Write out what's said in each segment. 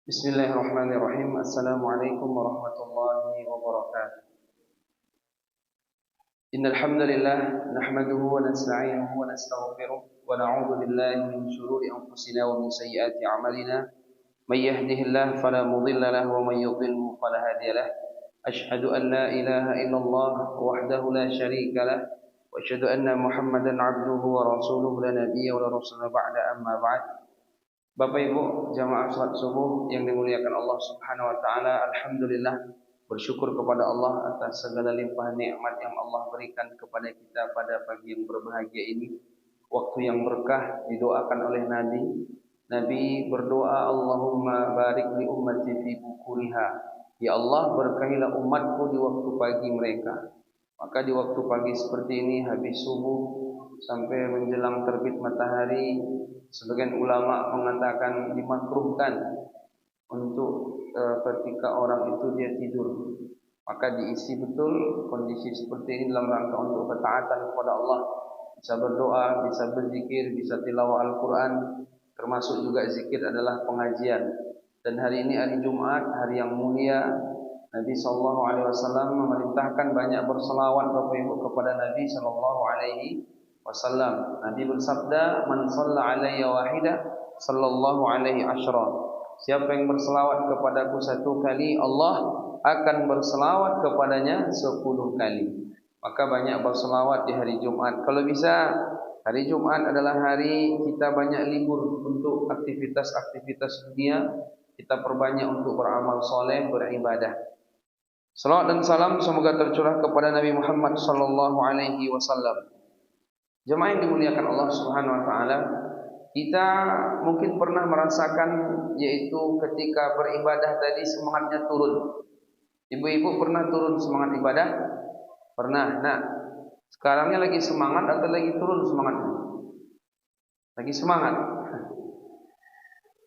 Bismillahirrahmanirrahim. Assalamualaikum warahmatullahi wabarakatuh. Innal hamdalillah nahmaduhu wa nasta'inuhu wa nastaghfiruh wa na'udzu billahi min shururi anfusina wa min sayyiati a'malina. May yahdihillahu fala mudilla lahu wa may yudlilhu fala hadiya lahu. Asyhadu an la ilaha illallah wahdahu la syarika lahu wa asyhadu anna Muhammadan 'abduhu wa rasuluhu la nabiyya wa la rasula ba'da amma ba'd. Bapak Ibu jamaah salat subuh yang dimuliakan Allah Subhanahu wa taala, alhamdulillah bersyukur kepada Allah atas segala limpahan nikmat yang Allah berikan kepada kita pada pagi yang berbahagia ini. Waktu yang berkah didoakan oleh Nabi. Nabi berdoa, Allahumma barik li ummati fi bukuriha. Ya Allah, berkahilah umatku di waktu pagi mereka. Maka di waktu pagi seperti ini habis subuh sampai menjelang terbit matahari, sebagian ulama mengatakan dimakruhkan untuk ketika orang itu dia tidur, maka diisi betul kondisi seperti ini dalam rangka untuk ketaatan kepada Allah, bisa berdoa, bisa berzikir, bisa tilawah Al-Quran, termasuk juga zikir adalah pengajian. Dan hari ini hari Jumat, hari yang mulia, Nabi SAW memerintahkan banyak berselawat Bapak Ibu kepada Nabi SAW. Nabi bersabda, "Man shalla alayya wahida, sallallahu alaihi asyra." Siapa yang berselawat kepadaku satu kali, Allah akan berselawat kepadanya 10 kali. Maka banyak berselawat di hari Jumat. Kalau bisa, hari Jumat adalah hari kita banyak libur untuk aktivitas-aktivitas dunia. Kita perbanyak untuk beramal soleh, beribadah. Salawat dan salam semoga tercurah kepada Nabi Muhammad sallallahu alaihi wasallam. Jemaah yang dimuliakan Allah Subhanahu wa taala, kita mungkin pernah merasakan yaitu ketika beribadah tadi semangatnya turun. Ibu-ibu pernah turun semangat ibadah? Pernah. Nah, sekarangnya lagi semangat atau lagi turun semangatnya? Lagi semangat.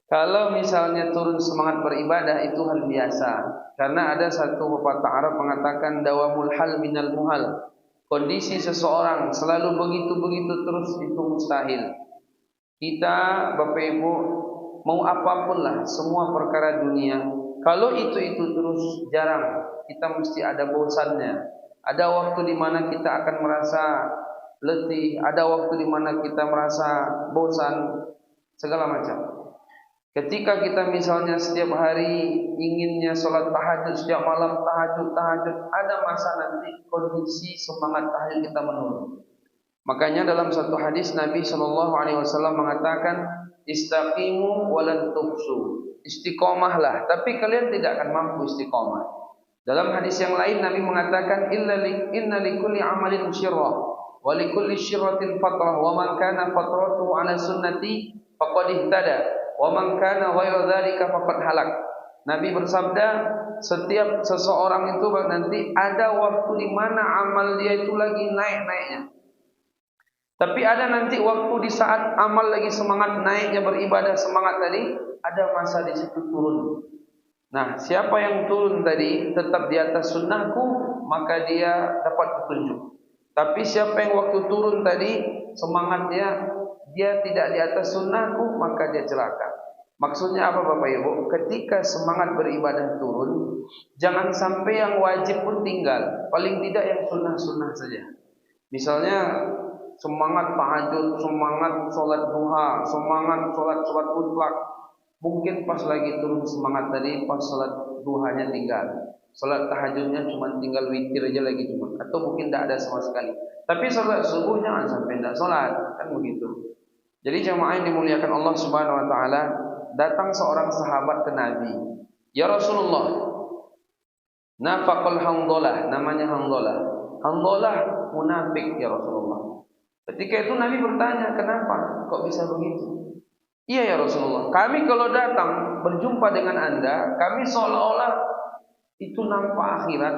Kalau misalnya turun semangat beribadah itu hal biasa. Karena ada satu pepatah Arab mengatakan dawamul hal minal muhal. Kondisi seseorang selalu begitu-begitu terus itu mustahil. Kita Bapak Ibu mau apapun lah, semua perkara dunia, kalau itu terus jarang, kita mesti ada bosannya. Ada waktu di mana kita akan merasa letih, ada waktu di mana kita merasa bosan, segala macam. Ketika kita misalnya setiap hari inginnya sholat tahajud, setiap malam tahajud, ada masa nanti kondisi semangat tahajud kita menurun. Makanya dalam satu hadis Nabi SAW mengatakan, istaqimu walan tuhsu. Istiqomahlah, tapi kalian tidak akan mampu istiqomah. Dalam hadis yang lain Nabi mengatakan, inna likulli amalin syirrah wa likulli syirratin fatrah wa man kana fatratuhu ala sunnati faqad ihtada. Wa man kana ghayra dzalika faqad halak. Nabi bersabda, setiap seseorang itu nanti ada waktu di mana amal dia itu lagi naik-naiknya. Tapi ada nanti waktu di saat amal lagi semangat naiknya beribadah semangat tadi, ada masa di situ turun. Nah, siapa yang turun tadi tetap di atas sunnahku, maka dia dapat petunjuk. Tapi siapa yang waktu turun tadi semangatnya dia tidak di atas sunnahku, maka dia celaka. Maksudnya apa Bapak Ibu? Ketika semangat beribadah turun, jangan sampai yang wajib pun tinggal. Paling tidak yang sunnah-sunnah saja. Misalnya semangat tahajud, semangat sholat duha, semangat sholat mutlak. Mungkin pas lagi turun semangat tadi, pas sholat duhanya tinggal, sholat tahajudnya cuma tinggal witir aja lagi cuma, atau mungkin tidak ada sama sekali. Tapi sholat subuh jangan sampai tidak sholat, kan begitu. Jadi jemaah yang dimuliakan Allah Subhanahu wa taala, datang seorang sahabat ke Nabi. Ya Rasulullah, nafaqul Handhalah, namanya Handhalah. Handhalah munafik ya Rasulullah. Ketika itu Nabi bertanya, kenapa kok bisa begitu? Iya ya Rasulullah, kami kalau datang berjumpa dengan Anda, kami seolah-olah itu nampak akhirat,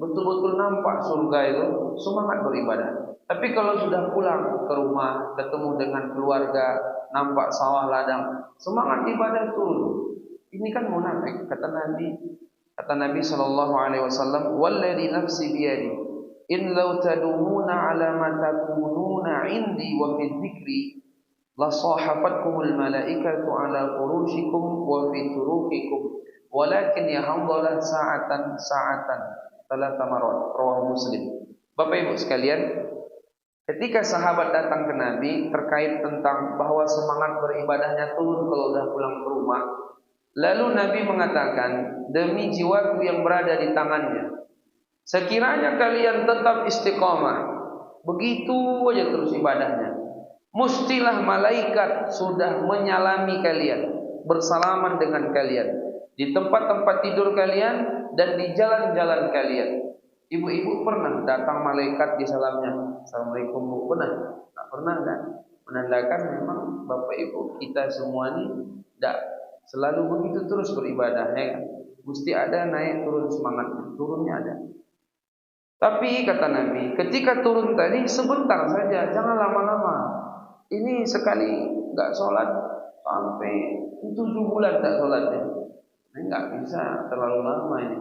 betul-betul nampak surga itu, semangat beribadah. Tapi kalau sudah pulang ke rumah, ketemu dengan keluarga, nampak sawah ladang, semangat ibadah turun. Ini kan munafik, kata Nabi. Kata Nabi SAW, "Walladzi nafsi biyadi, in law tadumuna ala ma takununa indi wa fi dzikri, la sahafatkumul malaikatu ala furushikum wa fi turuqikum walakin ya hamdalah sa'atan talata marat, rawahu Muslim. Bapak Ibu sekalian, ketika sahabat datang ke Nabi terkait tentang bahwa semangat beribadahnya turun kalau sudah pulang ke rumah, lalu Nabi mengatakan, demi jiwaku yang berada di tangannya, sekiranya kalian tetap istiqamah, begitu aja terus ibadahnya, mestilah malaikat sudah menyalami kalian, bersalaman dengan kalian di tempat-tempat tidur kalian dan di jalan-jalan kalian. Ibu-ibu pernah datang malaikat di salamnya, Assalamualaikum Bu, pernah? Tak pernah kan? Menandakan memang Bapak Ibu kita semua ini tidak selalu begitu terus beribadahnya kan? Mesti ada naik turun semangatnya, turunnya ada. Tapi kata Nabi, ketika turun tadi sebentar saja, jangan lama-lama. Ini sekali enggak sholat sampai 7 bulan tak sholatnya. Ini enggak bisa terlalu lama ini.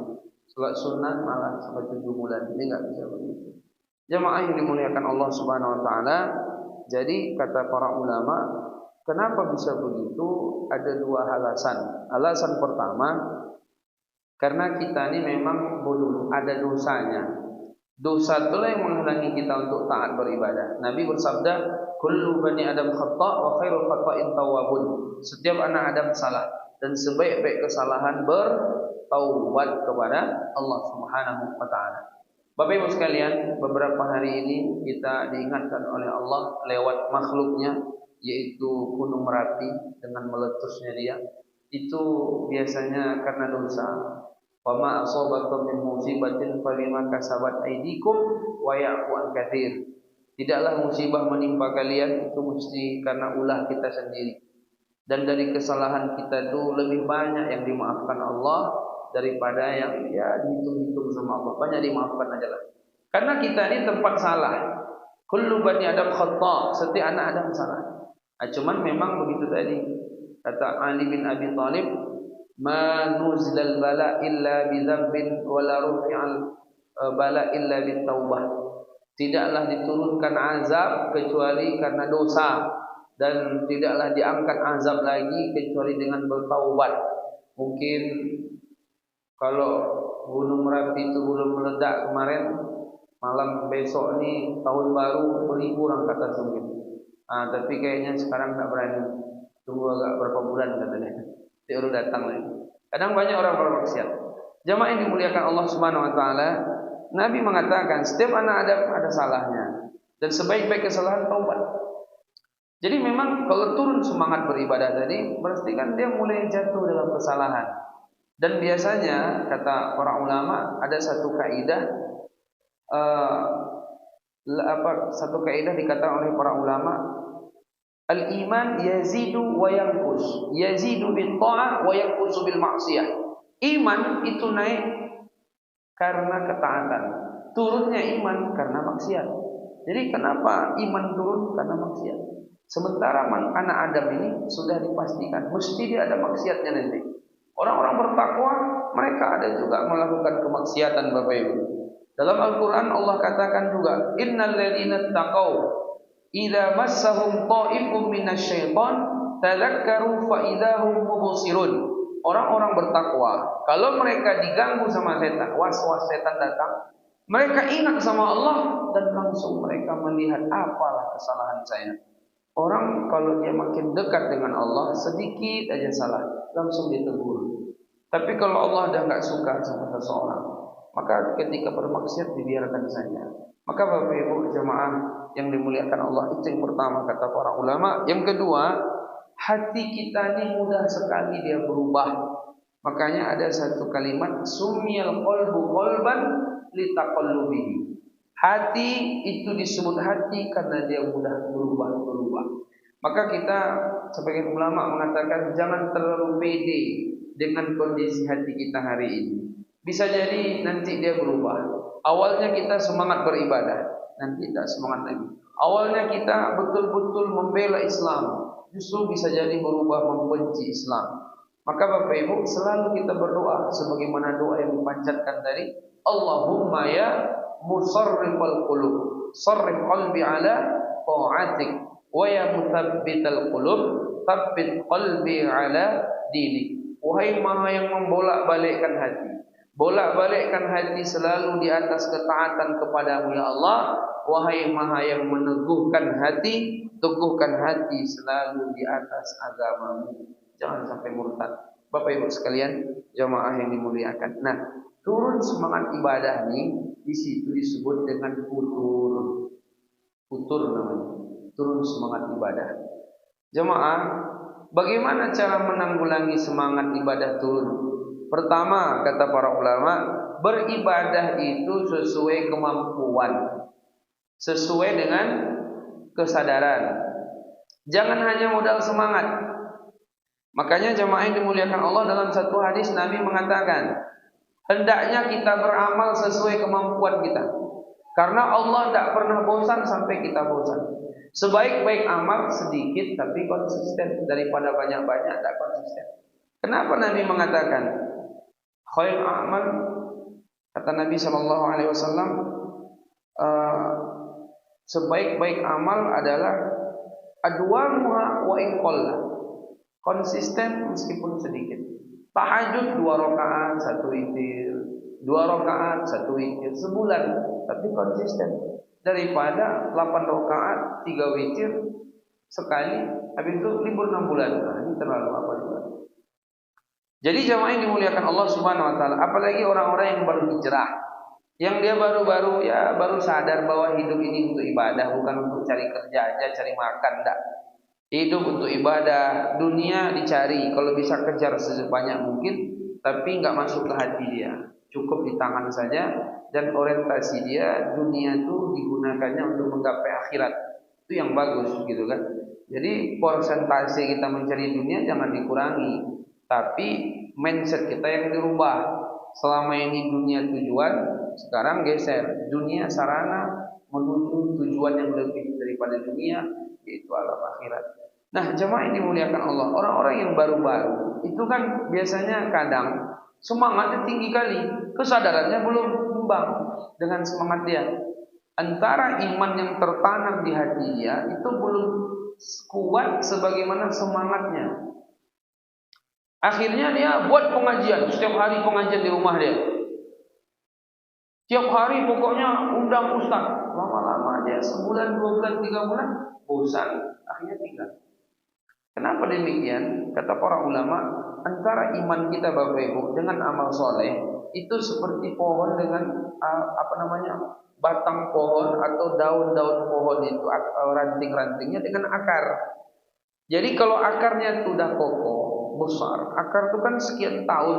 Sholat sunat malah sampai 7 bulan. Ini enggak bisa begitu. Jamaah yang dimuliakan Allah Subhanahu wa taala. Jadi kata para ulama, kenapa bisa begitu? Ada dua alasan. Alasan pertama, karena kita ini memang bodoh, ada dosanya. Dosa itulah yang menghalangi kita untuk taat beribadah. Nabi bersabda, kullu bani Adam khata' wa khairul khata'in tawwabun. Setiap anak Adam salah dan sebaik-baik kesalahan bertaubat kepada Allah Subhanahu wa taala. Bapak Ibu sekalian, beberapa hari ini kita diingatkan oleh Allah lewat makhluknya, yaitu Gunung Merapi dengan meletusnya dia. Itu biasanya karena dosa. Wa ma asabakum min musibatin falima kasabat aydikum wa ya'fu an katsir. Tidaklah musibah menimpa kalian itu mesti karena ulah kita sendiri. Dan dari kesalahan kita itu lebih banyak yang dimaafkan Allah daripada yang dihitung-hitung sama Allah. Banyak dimaafkan aja lah. Karena kita ini tempat salah. Kullu bani Adam khata', setiap anak Adam salah. Cuman memang begitu tadi. Kata Ali bin Abi Thalib, ma nuzilal bala illa bi dzambin wa la rufi'al bala illa bit taubah. Tidaklah diturunkan azab kecuali karena dosa, dan tidaklah diangkat azab lagi kecuali dengan bertaubat. Mungkin kalau Gunung Merapi itu belum meledak kemarin, malam besok nih tahun baru beribu orang kata mungkin. Tapi kayaknya sekarang tak berani. Tunggu agak berapa bulan katanya. Dia baru datang lagi. Kadang banyak orang bermaksiat. Jamaah yang dimuliakan Allah Subhanahu wa taala, Nabi mengatakan setiap anak Adam ada salahnya dan sebaik-baik kesalahan taubat. Jadi memang kalau turun semangat beribadah tadi, berarti kan dia mulai jatuh dalam kesalahan. Dan biasanya kata para ulama ada satu kaidah satu kaidah dikatakan oleh para ulama, al-iman yazidu wa yanqus, yazidu bil ta'ah wa yanqusu bil ma'siyah. Iman itu naik karena ketaatan, turunnya iman karena maksiat. Jadi kenapa iman turun? Karena maksiat. Sementara anak Adam ini sudah dipastikan mesti dia ada maksiatnya nanti. Orang-orang bertakwa mereka ada juga melakukan kemaksiatan, Bapak Ibu. Dalam Al-Quran Allah katakan juga, innal ladzina taqaw idza massahum ta'ifun minasyaiton tadzakkaru fa idzahum mubsirun. Orang-orang bertakwa, kalau mereka diganggu sama setan, was-was setan datang, mereka ingat sama Allah dan langsung mereka melihat apalah kesalahan saya. Orang kalau dia makin dekat dengan Allah, sedikit aja salah, langsung ditegur. Tapi kalau Allah dah enggak suka sama seseorang, maka ketika bermaksiat dibiarkan saja. Maka Bapak Ibu jemaah yang dimuliakan Allah, itu yang pertama kata para ulama. Yang kedua, hati kita ini mudah sekali dia berubah. Makanya ada satu kalimat, sumiyal qalbu qalban litaqallubihi. Hati itu disebut hati karena dia mudah berubah-berubah. Maka kita sebagian ulama mengatakan jangan terlalu pede dengan kondisi hati kita hari ini. Bisa jadi nanti dia berubah. Awalnya kita semangat beribadah, nanti tidak semangat lagi. Awalnya kita betul-betul membela Islam, justru bisa jadi berubah membenci Islam. Maka Bapak Ibu selalu kita berdoa sebagaimana doa yang dipanjatkan tadi, Allahumma ya musarrifal qulub, sarrif qalbi ala ta'atik Wa ya mutsabbital qulub, tsabbit qalbi ala dinik. Wahai Maha yang membolak-balikkan hati, bolak-balikkan hati selalu di atas ketaatan kepadamu ya Allah. Wahai Maha yang meneguhkan hati, teguhkan hati selalu di atas agamamu. Jangan sampai murtad. Bapak Ibu sekalian, jamaah yang dimuliakan. Nah, turun semangat ibadah nih di situ disebut dengan futur. Futur namanya. Turun semangat ibadah. Jamaah, bagaimana cara menanggulangi semangat ibadah turun? Pertama, kata para ulama, beribadah itu sesuai kemampuan, sesuai dengan kesadaran. Jangan hanya modal semangat. Makanya jemaah yang dimuliakan Allah, dalam satu hadis Nabi mengatakan, hendaknya kita beramal sesuai kemampuan kita. Karena Allah tidak pernah bosan sampai kita bosan. Sebaik-baik amal sedikit tapi konsisten, daripada banyak-banyak tidak konsisten. Kenapa Nabi mengatakan khair amal? Kata Nabi SAW, sebaik-baik amal adalah adwamuha wa in qalla, konsisten meskipun sedikit. Tahajud 2 rakaat 1 witir, 2 rakaat 1 witir sebulan, tapi konsisten, daripada 8 rakaat 3 witir sekali, habis itu libur 6 bulan. Nah, ini terlalu apa juga. Jadi jamaah yang dimuliakan Allah Subhanahu wa taala, apalagi orang-orang yang baru hijrah, yang dia baru sadar bahwa hidup ini untuk ibadah, bukan untuk cari kerja aja, cari makan, enggak. Hidup untuk ibadah, dunia dicari, kalau bisa kejar sebanyak mungkin, tapi enggak masuk ke hati dia, cukup di tangan saja, dan orientasi dia dunia itu digunakannya untuk menggapai akhirat. Itu yang bagus gitu kan. Jadi persentase kita mencari dunia jangan dikurangi, tapi mindset kita yang dirubah. Selama ini dunia tujuan, sekarang geser dunia sarana menuju tujuan yang lebih daripada dunia, yaitu alam akhirat. Nah, jemaah yang dimuliakan Allah, orang-orang yang baru-baru itu kan biasanya kadang semangatnya tinggi kali, kesadarannya belum kembang dengan semangat dia. Antara iman yang tertanam di hati dia itu belum kuat sebagaimana semangatnya. Akhirnya dia buat pengajian, setiap hari pengajian di rumah dia. Tiap hari pokoknya undang ustaz. Lama-lama dia sebulan, 2 bulan, 3 bulan bosan, akhirnya tinggal. Kenapa demikian? Kata para ulama, antara iman kita Bapak Ibu dengan amal soleh itu seperti pohon dengan batang pohon atau daun-daun pohon itu, ranting-rantingnya dengan akar. Jadi kalau akarnya itu sudah kokoh, besar, akar itu kan sekian tahun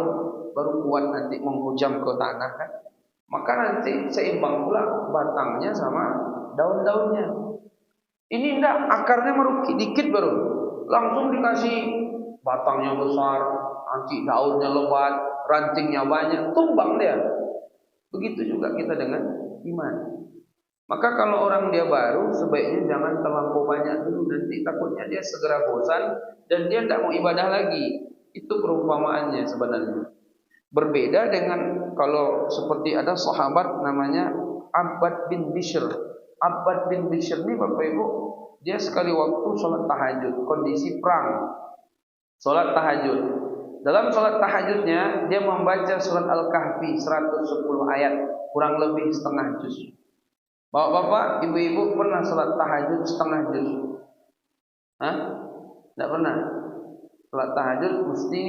baru kuat nanti menghujam ke tanah kan, maka nanti seimbang pula batangnya sama daun-daunnya. Ini enggak, akarnya meruki dikit baru langsung dikasih batangnya besar, nanti daunnya lebat, rantingnya banyak, tumbang dia. Begitu juga kita dengan iman. Maka kalau orang dia baru, sebaiknya jangan terlampau banyak dulu, nanti takutnya dia segera bosan dan dia tidak mau ibadah lagi. Itu perumpamaannya sebenarnya. Berbeda dengan kalau seperti ada sahabat namanya Abbad bin Bishr. Abbad bin Bishr ini Bapak Ibu, dia sekali waktu sholat tahajud, kondisi perang, sholat tahajud. Dalam sholat tahajudnya dia membaca surat Al-Kahfi 110 ayat, kurang lebih setengah juz. Bapak-bapak, ibu-ibu pernah sholat tahajud setengah juz? Hah? Tidak pernah. Sholat tahajud mesti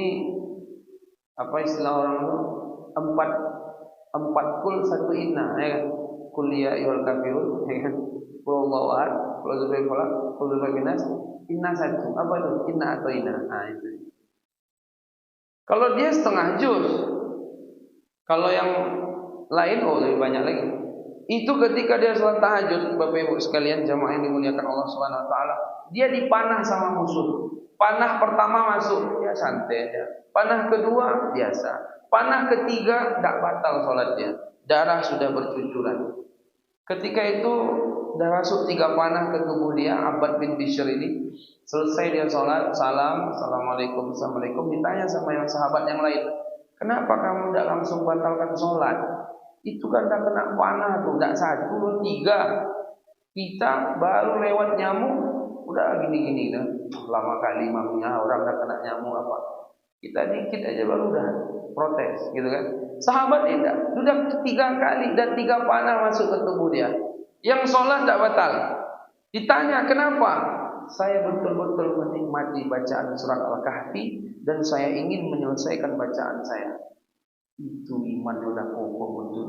apa istilah orang itu? Empat kul 1 inna, ya kan? Kul ya ayyuhal kafirun, ya kan? Qul Allahu ahad, qul a'udzu falaq, qul binas, inna 1. Apa itu? Inna atau inna? Nah, itu. Kalau dia setengah juz, kalau yang lain lebih banyak lagi. Itu ketika dia sholat tahajud, Bapak Ibu sekalian, jamaah yang dimuliakan Allah Subhanahu wa taala, dia dipanah sama musuh. Panah pertama masuk, ya santai aja. Panah kedua biasa. Panah ketiga tidak batal sholatnya. Darah sudah bercucuran. Ketika itu sudah masuk 3 panah ke tubuh dia, Abbad bin Bishr ini. Selesai dia sholat, salam, assalamualaikum, assalamualaikum. Ditanya sama yang sahabat yang lain, kenapa kamu tidak langsung batalkan sholat? Itu kan tak kena panah tuh, tidak 1, 3. Kita baru lewat nyamuk, udah gini-gini kan. Lama kali maminya orang udah kena nyamuk apa. Kita dikit aja baru udah protes gitu kan. Sahabat tidak, sudah 3 kali dan 3 panah masuk ke tubuh dia. Yang sholat tidak batal. Ditanya kenapa? Saya betul-betul menikmati bacaan surat Al-Kahfi dan saya ingin menyelesaikan bacaan saya. Itu iman sudah kokoh betul.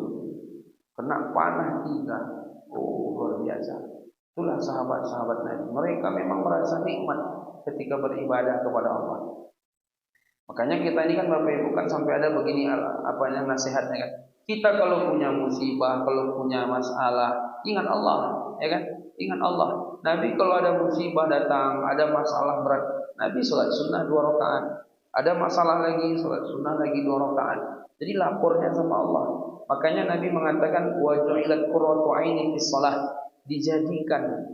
Kena panah 3. Oh, luar biasa. Itulah sahabat-sahabat Nabi. Mereka memang merasa nikmat ketika beribadah kepada Allah. Makanya kita ini kan Bapak Ibu kan sampai ada begini apanya nasihatnya kan. Kita kalau punya musibah, kalau punya masalah, ingat Allah, ya kan? Ingat Allah. Nabi kalau ada musibah datang, ada masalah berat, Nabi sholat sunnah 2 rakaat. Ada masalah lagi, sholat sunnah lagi 2 rakaat. Jadi lapornya sama Allah. Makanya Nabi mengatakan wa ju'ilat qurratu 'aini fis shalah, dijadikan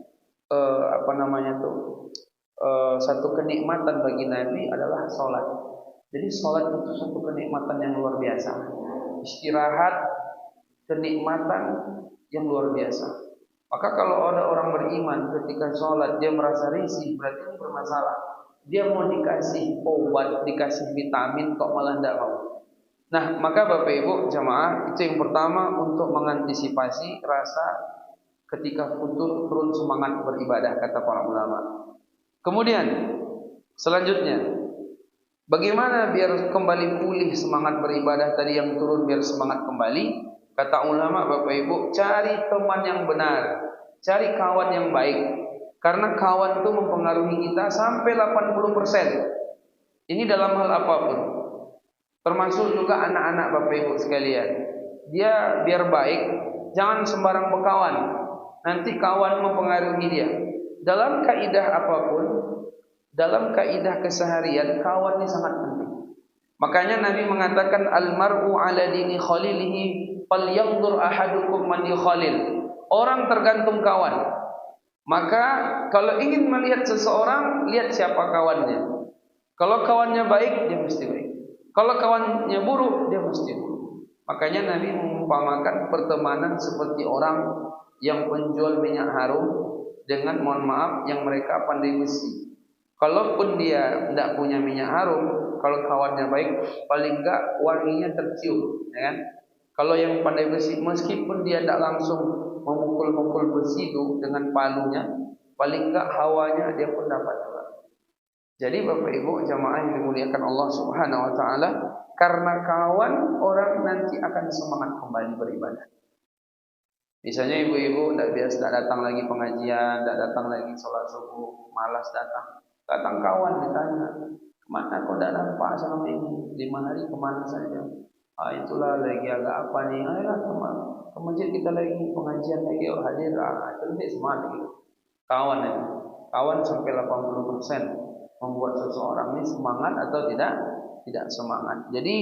satu kenikmatan bagi Nabi adalah sholat. Jadi sholat itu satu kenikmatan yang luar biasa. Istirahat, kenikmatan yang luar biasa. Maka kalau ada orang beriman ketika sholat dia merasa risih, berarti ini bermasalah. Dia mau dikasih obat, dikasih vitamin, kok malah tidak mau. Nah, maka Bapak Ibu jamaah, itu yang pertama untuk mengantisipasi rasa ketika futur turun semangat beribadah, kata para ulama. Kemudian selanjutnya, bagaimana biar kembali pulih semangat beribadah tadi yang turun, biar semangat kembali? Kata ulama Bapak Ibu, cari teman yang benar, cari kawan yang baik. Karena kawan itu mempengaruhi kita sampai 80%. Ini dalam hal apapun. Termasuk juga anak-anak Bapak Ibu sekalian. Dia biar baik, jangan sembarang berkawan. Nanti kawan mempengaruhi dia. Dalam kaidah apapun, dalam kaidah keseharian, kawan ini sangat penting. Makanya Nabi mengatakan al-mar'u ala dini khalilihi falyanzur ahadukum man yukhalil. Orang tergantung kawan. Maka kalau ingin melihat seseorang, lihat siapa kawannya. Kalau kawannya baik, dia mesti baik. Kalau kawannya buruk, dia mesti buruk. Makanya Nabi mengumpamakan pertemanan seperti orang yang penjual minyak harum dengan, mohon maaf, yang mereka pandai besi. Kalaupun dia tidak punya minyak harum, kalau kawannya baik, paling enggak wanginya tercium, ya kan? Kalau yang pandai besi, meskipun dia tidak langsung memukul-mukul besi itu dengan palunya, paling enggak hawanya dia pun dapat juga. Jadi Bapak Ibu jamaah yang dimuliakan Allah Subhanahu wa taala, karena kawan orang nanti akan semangat kembali beribadah. Misalnya ibu-ibu tidak datang lagi pengajian, tidak datang lagi sholat subuh, malas datang. Datang kawan ditanya, kemana kau tidak nampak selama ini? 5 hari kemana saja? Itulah lagi agak apa nih? Ayolah teman, ke masjid kita lagi pengajian lagi, hadir. Itu semangat gitu. Kawan itu, kawan sampai 80% membuat seseorang ini semangat atau tidak semangat. Jadi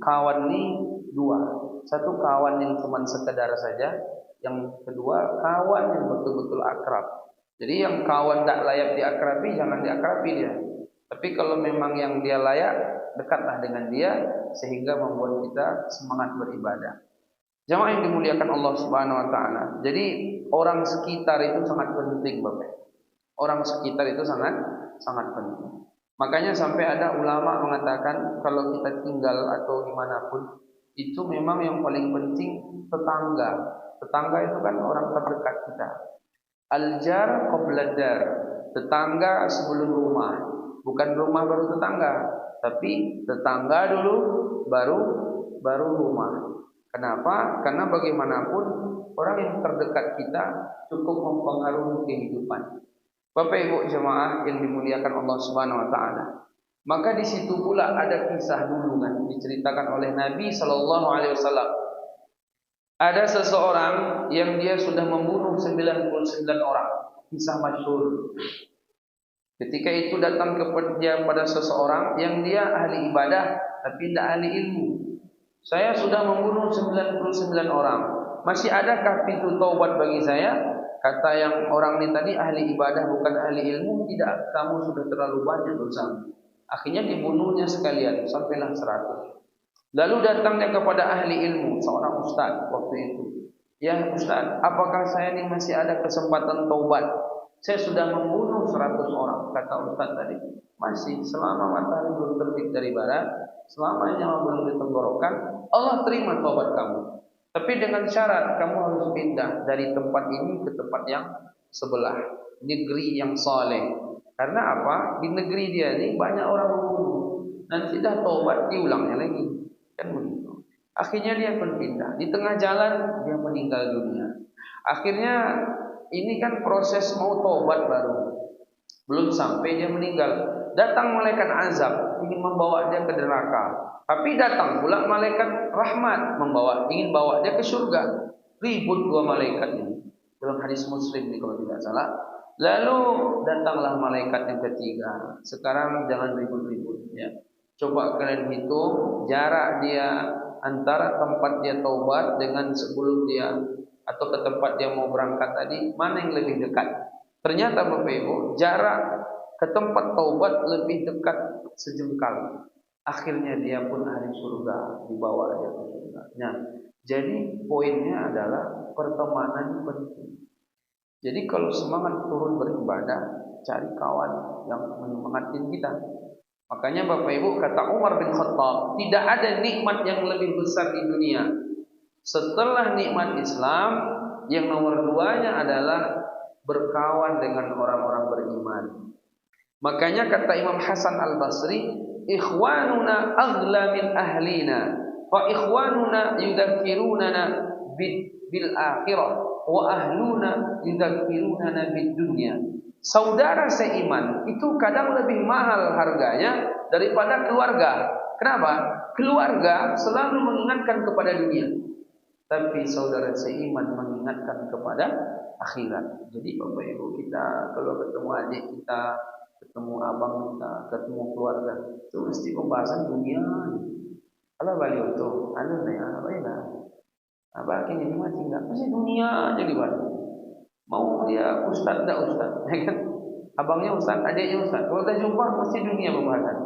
kawan ini 2. Satu kawan yang cuma sekedar saja, yang kedua kawan yang betul-betul akrab. Jadi yang kawan tidak layak diakrabi, jangan diakrabi dia. Tapi kalau memang yang dia layak, dekatlah dengan dia sehingga membuat kita semangat beribadah. Jamaah yang dimuliakan Allah Subhanahu wa taala. Jadi orang sekitar itu sangat penting, Bapak. Orang sekitar itu sangat penting. Makanya sampai ada ulama mengatakan kalau kita tinggal atau dimanapun, itu memang yang paling penting tetangga. Tetangga itu kan orang terdekat kita. Al-jar qabla dar, tetangga sebelum rumah. Bukan rumah baru tetangga, tapi tetangga dulu baru rumah. Kenapa? Karena bagaimanapun orang yang terdekat kita cukup mempengaruhi kehidupan. Bapak Ibu jemaah yang dimuliakan Allah Subhanahu wa taala. Maka di situ pula ada kisah dulu kan diceritakan oleh Nabi sallallahu alaihi wasallam. Ada seseorang yang dia sudah membunuh 99 orang. Kisah masyhur. Ketika itu datang kepada seseorang yang dia ahli ibadah tapi tidak ahli ilmu. Saya sudah membunuh 99 orang. Masih adakah pintu taubat bagi saya? Kata yang orang ini tadi, ahli ibadah bukan ahli ilmu. Tidak, kamu sudah terlalu banyak dosa. Akhirnya dibunuhnya sekalian sampailah 100. Lalu datangnya kepada ahli ilmu, seorang ustaz waktu itu. Ya ustaz, apakah saya ini masih ada kesempatan taubat? Saya sudah membunuh 100 orang kata Ustaz tadi. Masih selama matahari belum terbit dari barat, selama nyawa belum ditenggorokan, Allah terima taubat kamu. Tapi dengan syarat kamu harus pindah dari tempat ini ke tempat yang sebelah, negeri yang saleh. Karena apa? Di negeri dia ini banyak orang membunuh. Nanti dah taubat diulangnya lagi. Kan begitu. Akhirnya dia pun pindah. Di tengah jalan dia meninggal dunia. Akhirnya ini kan proses mau taubat baru. Belum sampai dia meninggal. Datang malaikat azab ingin membawa dia ke neraka. Tapi datang pula malaikat rahmat ingin bawa dia ke surga. Ribut dua malaikat ini. Dalam hadis Muslim ini kalau tidak salah. Lalu datanglah malaikat yang ketiga. Sekarang jangan ribut-ribut ya. Coba kalian hitung jarak dia antara tempat dia taubat dengan sebelum dia atau ke tempat dia mau berangkat tadi, mana yang lebih dekat? Ternyata Bapak Ibu, jarak ke tempat taubat lebih dekat sejengkal. Akhirnya dia pun ahli surga, dibawa dia ke surga. Nah, jadi poinnya adalah pertemanan penting. Jadi kalau semangat turun beribadah, cari kawan yang menyemangatin kita. Makanya Bapak Ibu kata Umar bin Khattab, tidak ada nikmat yang lebih besar di dunia. Setelah nikmat Islam, yang nomor duanya adalah berkawan dengan orang-orang beriman. Makanya kata Imam Hasan Al-Basri, ikhwanuna aghla min ahlina, fa ikhwanuna yudzakkirunana bil akhirah. Wa ahluna yudzakkirunana bid dunya. Saudara seiman itu kadang lebih mahal harganya daripada keluarga. Kenapa? Keluarga selalu mengingatkan kepada dunia, tapi saudara seiman mengingatkan kepada akhirat. Jadi Bapak Ibu kita kalau ketemu adik kita, ketemu abang kita, ketemu keluarga, itu mesti pembahasan dunia. Kalau balik itu, anu ya, apa ya? Apa kini mati enggak? Pasti dunia aja dibahas. Mau dia ustaz enggak ustaz, ya kan? Abangnya ustaz, adiknya ustaz. Kalau kita jumpa pasti dunia pembahasan.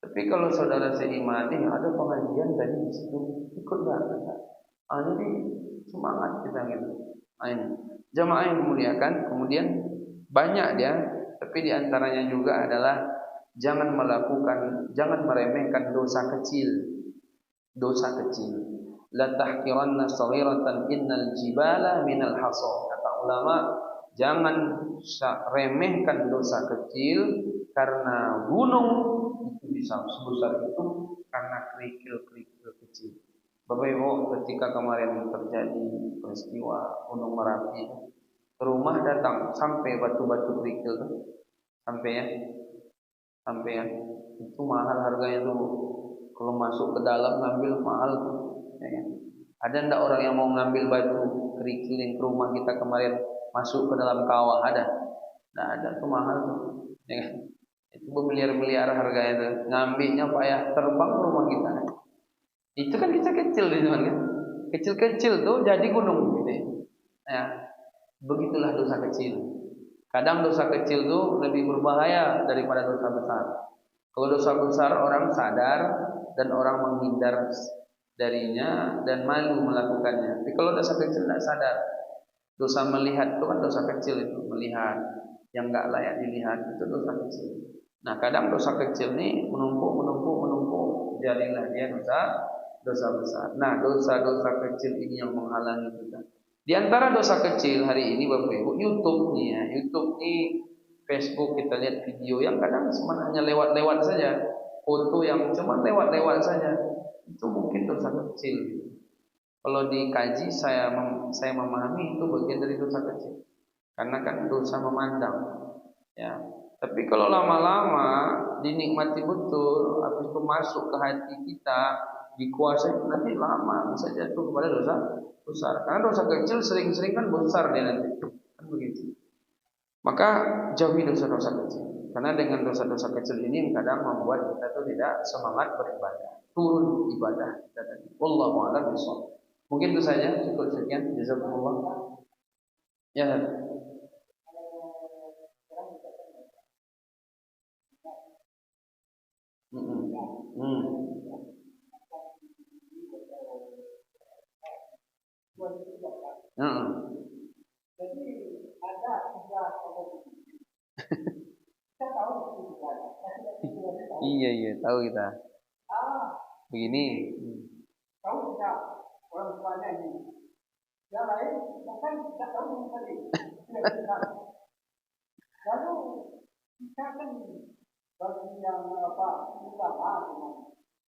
Tapi kalau saudara seiman, ada pengajian tadi di situ, ikut enggak? Jadi semangat kita gitu. Ini jamaah yang dimuliakan, kemudian banyak dia, tapi diantaranya juga adalah jangan meremehkan dosa kecil. Dosa kecil. La tahqiranna saghiratan innal jibala minal hasa. Kata ulama, jangan remehkan dosa kecil karena gunung itu bisa sebesar itu karena kerikil-kerikil kecil. Bapak Ibu, ketika kemarin terjadi peristiwa Gunung Merapi, ke rumah datang sampai batu-batu kerikil tuh. Sampai ya. Itu mahal harganya tuh. Kalau masuk ke dalam ngambil mahal tuh. Ya kan? Ada ndak orang yang mau ngambil batu kerikil yang ke rumah kita kemarin masuk ke dalam kawah? Ada? Nggak ada, tuh mahal tuh. Ya kan? Itu bermiliar-miliar harganya tuh. Ngambilnya payah terbang ke rumah kita. Itu kan kecil-kecil di kan? Kecil-kecil tuh jadi gunung gitu. Ya. Begitulah dosa kecil. Kadang dosa kecil tuh lebih berbahaya daripada dosa besar. Kalau dosa besar orang sadar dan orang menghindar darinya dan malu melakukannya. Tapi kalau dosa kecil tidak sadar, dosa melihat itu kan dosa kecil itu, melihat yang nggak layak dilihat itu dosa kecil. Nah kadang dosa kecil ini menumpuk, jadilah dia dosa besar. Nah dosa-dosa kecil ini yang menghalangi kita. Di antara dosa kecil hari ini Bapak Ibu, YouTube nih ya, YouTube nih, Facebook kita lihat video yang kadang cuma hanya lewat-lewat saja, foto yang cuma lewat-lewat saja. Itu mungkin dosa kecil. Kalau dikaji saya memahami itu bagian dari dosa kecil. Karena kan dosa memandang. Ya. Tapi kalau lama-lama dinikmati betul, habis itu masuk ke hati kita, dikuasai, nanti lama bisa jatuh kepada dosa besar. Karena dosa kecil sering-sering kan besar dia nanti. Kan begitu. Maka jauhi dosa-dosa kecil. Karena dengan dosa-dosa kecil ini kadang membuat kita itu tidak semangat beribadah, turun ibadah kita tadi. Wallahu a'lam bishawab. Mungkin itu saja, cukup sekian. Jazakumullah. Ya. Jadi ada 3 komoditas Iya iya, tahu kita. Begini. Tahu tidak orang tuanya ini? Yang lain bahkan tidak tahu sekali. Lalu kita kan bagi yang ulama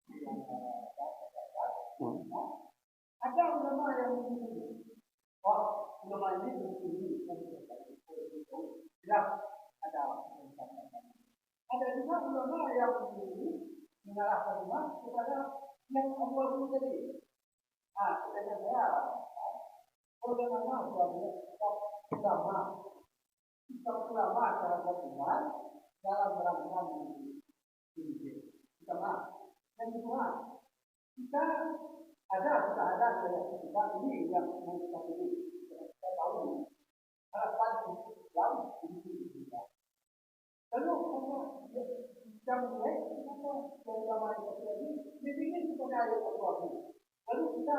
dengan yang ada ulama yang begini. Oh, ulama ini begini. Tidak ada. Ada juga ulama yang begini menyalahkan umat kepada yang Allah itu tadi. Ketika saya bagaimana ulama kita ulama terhadap umat dalam rangka mendidik. Pertama, yang kedua, kita ada kita ini yang kita pilih. Kita tahu harapan yang dimiliki kita. Lalu yang mulai kita ulama ini dipilih kepada ayat Allah. Lalu kita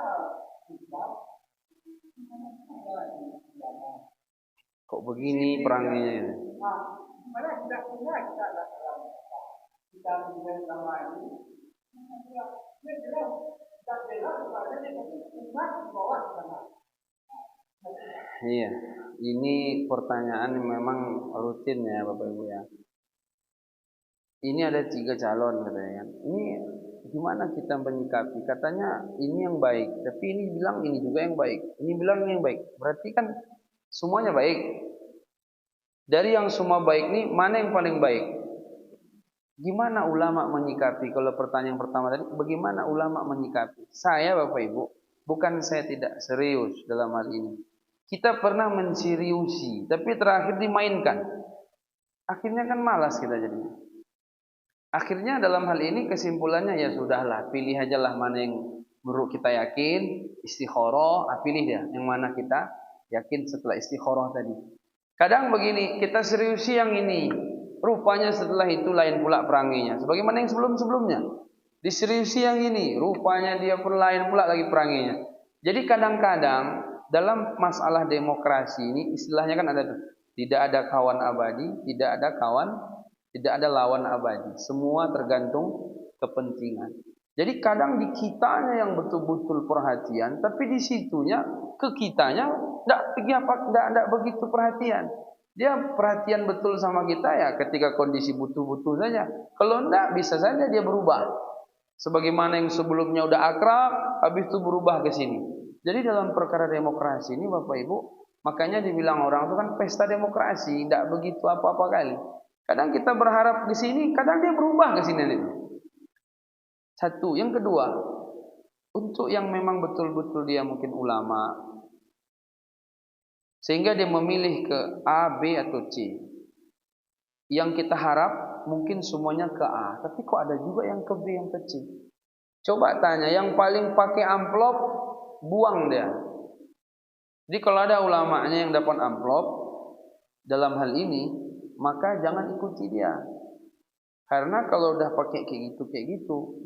kok begini perangnya? Mana tidak punya kita ada kita menjadi sama ini. Dia jelas tak jelas kepada umat di bawah sana. Iya, ini pertanyaan yang memang rutin ya Bapak Ibu ya. Ini ada 3 calon katanya kan. Ini gimana kita menyikapi? Katanya ini yang baik, tapi ini bilang ini juga yang baik. Ini bilang ini yang baik. Berarti kan semuanya baik. Dari yang semua baik ini mana yang paling baik? Gimana ulama menyikapi? Kalau pertanyaan pertama tadi, bagaimana ulama menyikapi? Saya Bapak Ibu, bukan saya tidak serius dalam hal ini. Kita pernah menseriusi, tapi terakhir dimainkan. Akhirnya kan malas kita jadinya. Akhirnya dalam hal ini kesimpulannya ya sudahlah, pilih aja lah mana yang menurut kita yakin, istikharah, pilih dia yang mana kita yakin setelah istikharah tadi. Kadang begini, kita seriusi yang ini, rupanya setelah itu lain pula peranginya. Sebagaimana yang sebelum-sebelumnya, diseriusi yang ini, rupanya dia pun lain pula lagi peranginya. Jadi kadang-kadang dalam masalah demokrasi ini istilahnya kan ada tuh, tidak ada kawan abadi, tidak ada lawan abadi. Semua tergantung kepentingan. Jadi kadang di kitanya yang betul-betul perhatian, tapi di situnya ke kitanya tidak begitu perhatian. Dia perhatian betul sama kita ya ketika kondisi butuh-butuh saja. Kalau tidak bisa saja dia berubah. Sebagaimana yang sebelumnya udah akrab, habis itu berubah ke sini. Jadi dalam perkara demokrasi ini Bapak Ibu, makanya dibilang orang itu kan pesta demokrasi, tidak begitu apa-apa kali. Kadang kita berharap di sini, kadang dia berubah ke sini. Satu, yang kedua, untuk yang memang betul-betul dia mungkin ulama, sehingga dia memilih ke A, B atau C. Yang kita harap mungkin semuanya ke A, tapi kok ada juga yang ke B, yang ke C. Coba tanya, yang paling pakai amplop, buang dia. Jadi kalau ada ulamanya yang dapat amplop dalam hal ini, maka jangan ikuti dia. Karena kalau udah pakai kayak gitu,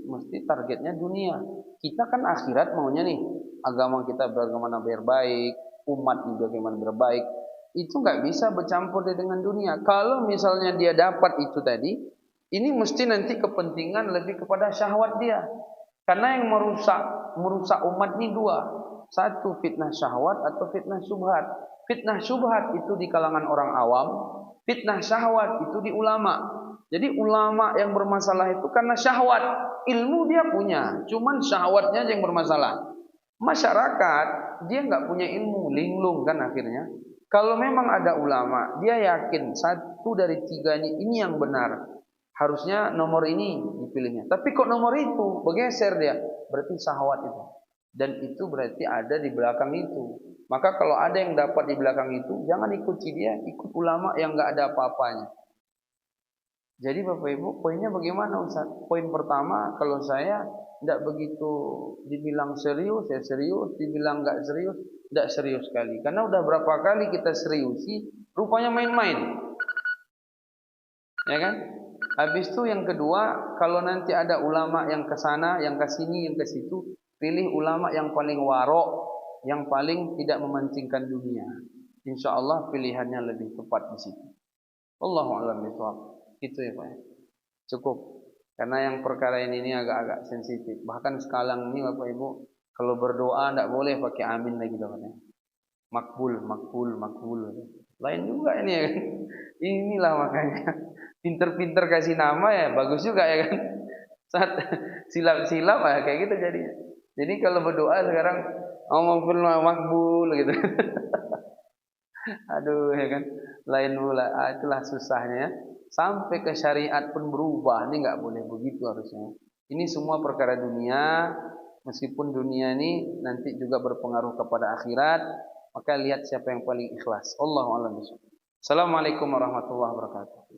mesti targetnya dunia. Kita kan akhirat maunya nih, agama kita bagaimana biar baik, umat juga bagaimana berbaik. Itu nggak bisa bercampur dengan dunia. Kalau misalnya dia dapat itu tadi, ini mesti nanti kepentingan lebih kepada syahwat dia. Karena yang merusak umat ini 2. Satu, fitnah syahwat atau fitnah syubhat. Fitnah syubhat itu di kalangan orang awam, fitnah syahwat itu di ulama. Jadi ulama yang bermasalah itu karena syahwat. Ilmu dia punya, cuman syahwatnya yang bermasalah. Masyarakat dia nggak punya ilmu, linglung kan akhirnya. Kalau memang ada ulama, dia yakin 1 dari 3 ini yang benar. Harusnya nomor ini dipilihnya. Tapi kok nomor itu bergeser dia, berarti syahwat itu. Dan itu berarti ada di belakang itu. Maka kalau ada yang dapat di belakang itu, jangan ikuti dia, ikut ulama yang nggak ada apa-apanya. Jadi Bapak Ibu, poinnya bagaimana Ustaz? Poin pertama, kalau saya tidak begitu dibilang serius, ya serius, dibilang nggak serius, tidak serius sekali. Karena udah berapa kali kita seriusi, rupanya main-main. Ya kan? Habis itu yang kedua, kalau nanti ada ulama yang ke sana, yang ke sini, yang ke situ, pilih ulama yang paling warok, yang paling tidak mementingkan dunia. Insya Allah pilihannya lebih tepat di situ. Allahu a'lam bishawab. Itu ya Pak. Cukup. Karena yang perkara ini agak-agak sensitif. Bahkan sekarang ini Bapak Ibu, kalau berdoa tidak boleh pakai amin lagi katanya. Makbul, makbul, makbul. Lain juga ini ya kan. Inilah makanya. Pinter-pinter kasih nama ya, bagus juga ya kan. Saat silap-silap ya kayak gitu jadinya. Jadi kalau berdoa sekarang makbul, makbul gitu. Aduh ya kan. Lain pula. Itulah susahnya ya. Sampai ke syariat pun berubah. Ini nggak boleh begitu harusnya. Ini semua perkara dunia. Meskipun dunia ini nanti juga berpengaruh kepada akhirat. Maka lihat siapa yang paling ikhlas. Allahu a'lam bishawab. Assalamualaikum warahmatullahi wabarakatuh.